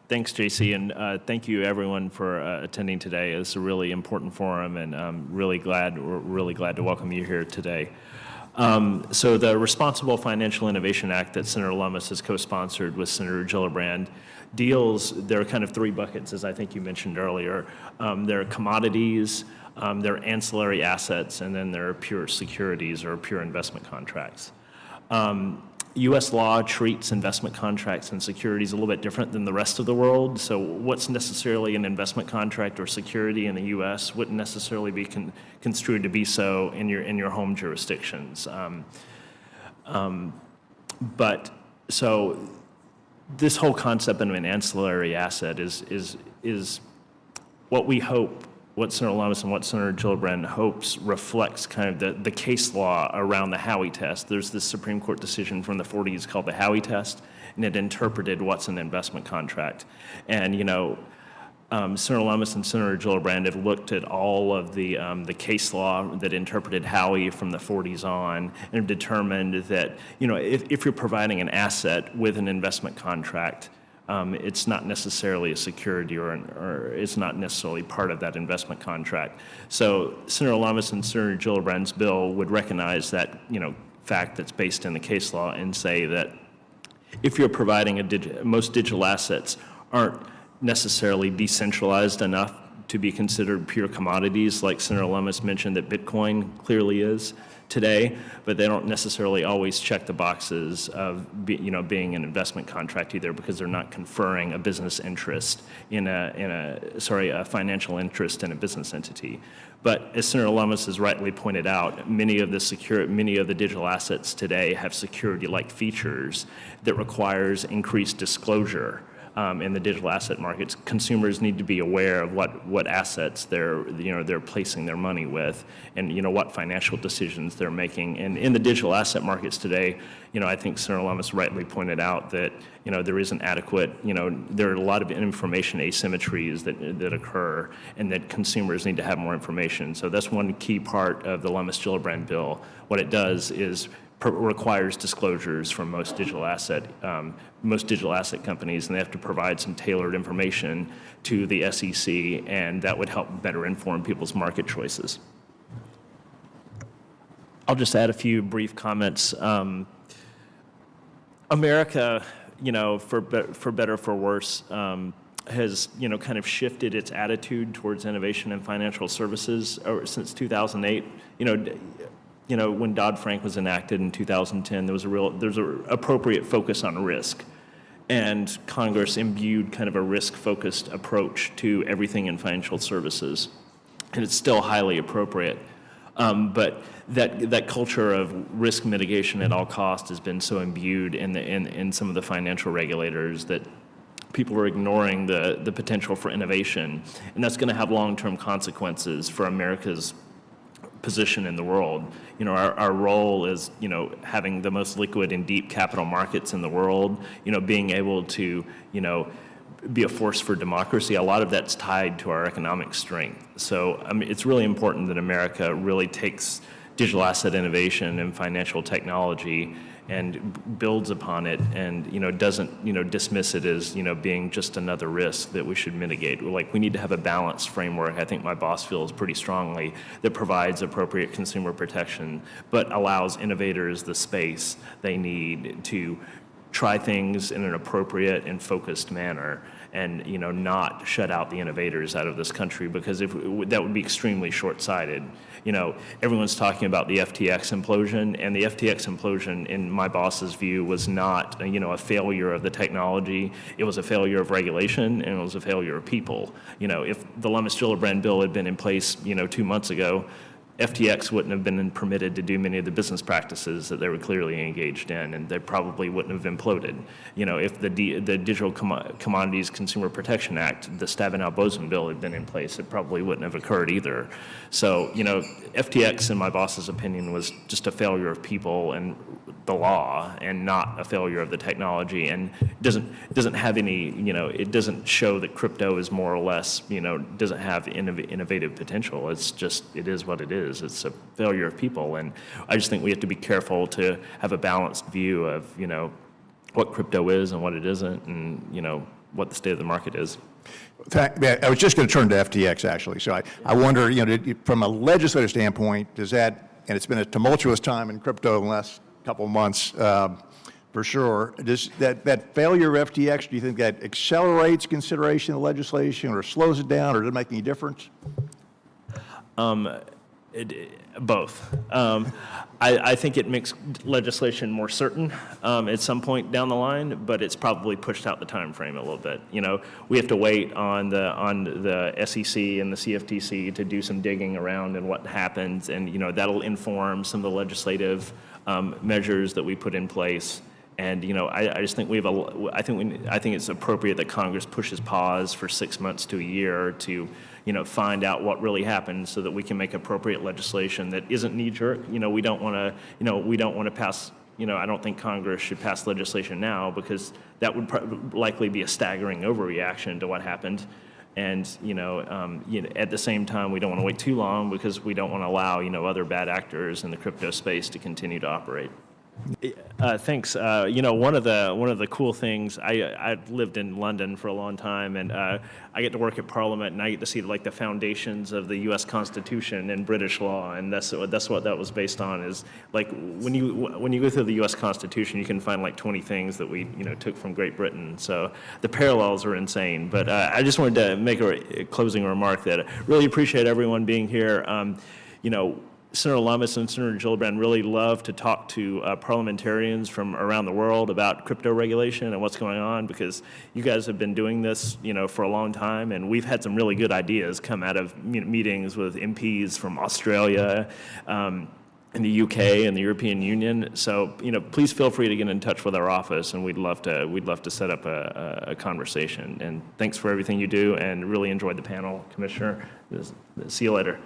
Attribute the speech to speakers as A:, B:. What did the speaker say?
A: Thanks, JC, and thank you everyone for attending today. It's a really important forum, and we're really glad to welcome you here today. So the Responsible Financial Innovation Act that Senator Lummis has co-sponsored with Senator Gillibrand there are kind of three buckets, as I think you mentioned earlier. There are commodities, there are ancillary assets, and then there are pure securities or pure investment contracts. U.S. law treats investment contracts and securities a little bit different than the rest of the world. So what's necessarily an investment contract or security in the U.S. wouldn't necessarily be construed to be so in your home jurisdictions. But so this whole concept of an ancillary asset is what we hope. What Senator Lummis and what Senator Gillibrand hopes reflects kind of the case law around the Howey test. There's this Supreme Court decision from the 40s called the Howey test, and it interpreted what's an investment contract. And, Senator Lummis and Senator Gillibrand have looked at all of the case law that interpreted Howey from the 40s on and have determined that, if you're providing an asset with an investment contract, it's not necessarily a security or it's not necessarily part of that investment contract. So Senator Lummis and Senator Gillibrand's bill would recognize that, fact that's based in the case law and say that if you're providing most digital assets aren't necessarily decentralized enough to be considered pure commodities, like Senator Lummis mentioned that Bitcoin clearly is today, but they don't necessarily always check the boxes of being an investment contract either, because they're not conferring a business interest a financial interest in a business entity. But as Senator Lummis has rightly pointed out, many of the digital assets today have security-like features that requires increased disclosure. In the digital asset markets, consumers need to be aware of what assets they're placing their money with, and what financial decisions they're making. And in the digital asset markets today, I think Senator Lummis rightly pointed out that there isn't adequate. There are a lot of information asymmetries that occur, and that consumers need to have more information. So that's one key part of the Lummis-Gillibrand bill. What it does is requires disclosures from most digital asset companies, and they have to provide some tailored information to the SEC, and that would help better inform people's market choices. I'll just add a few brief comments. America, for better or for worse, has kind of shifted its attitude towards innovation in financial services since 2008. When Dodd-Frank was enacted in 2010, there's an appropriate focus on risk, and Congress imbued kind of a risk-focused approach to everything in financial services, and it's still highly appropriate. But that culture of risk mitigation at all costs has been so imbued in some of the financial regulators that people are ignoring the potential for innovation, and that's going to have long-term consequences for America's position in the world. Our role is, having the most liquid and deep capital markets in the world, being able to, be a force for democracy. A lot of that's tied to our economic strength. So, it's really important that America really takes digital asset innovation and financial technology and builds upon it, and doesn't dismiss it as being just another risk that we should mitigate. We need to have a balanced framework. I think my boss feels pretty strongly that provides appropriate consumer protection, but allows innovators the space they need to try things in an appropriate and focused manner, and not shut out the innovators out of this country, because that would be extremely short-sighted. Everyone's talking about the FTX implosion, and the FTX implosion, in my boss's view, was not a failure of the technology. It was a failure of regulation, and it was a failure of people. If the Lummis-Gillibrand bill had been in place 2 months ago, FTX wouldn't have been permitted to do many of the business practices that they were clearly engaged in, and they probably wouldn't have imploded. If the Digital Commodities Consumer Protection Act, the Stabenow-Boozman bill, had been in place, it probably wouldn't have occurred either. So, FTX, in my boss's opinion, was just a failure of people and the law, and not a failure of the technology, and doesn't have any, it doesn't show that crypto is more or less, doesn't have innovative potential. It is what it is. It's a failure of people, and I just think we have to be careful to have a balanced view of, what crypto is and what it isn't, and, what the state of the market is.
B: I was just going to turn to FTX, actually. So I wonder, from a legislative standpoint, does that, and it's been a tumultuous time in crypto in the last couple of months, for sure. Does that failure of FTX, do you think that accelerates consideration of legislation or slows it down, or does it make any difference?
A: Both. I think it makes legislation more certain at some point down the line, but it's probably pushed out the time frame a little bit. We have to wait on the SEC and the CFTC to do some digging around and what happens, and that'll inform some of the legislative measures that we put in place. And I just think I think it's appropriate that Congress pushes pause for 6 months to a year to find out what really happened, so that we can make appropriate legislation that isn't knee-jerk. We don't want to pass. I don't think Congress should pass legislation now, because that would likely be a staggering overreaction to what happened. And at the same time, we don't want to wait too long, because we don't want to allow other bad actors in the crypto space to continue to operate. Thanks. One of the cool things, I lived in London for a long time, and I get to work at Parliament, and I get to see the foundations of the U.S. Constitution and British law, and that's what that was based on. Is when you go through the U.S. Constitution, you can find 20 things that we took from Great Britain. So the parallels are insane. But I just wanted to make a closing remark that I really appreciate everyone being here. Senator Lummis and Senator Gillibrand really love to talk to parliamentarians from around the world about crypto regulation and what's going on, because you guys have been doing this, for a long time, and we've had some really good ideas come out of meetings with MPs from Australia, and the UK and the European Union. So, please feel free to get in touch with our office, and we'd love to set up a conversation. And thanks for everything you do, and really enjoyed the panel, Commissioner. See you later.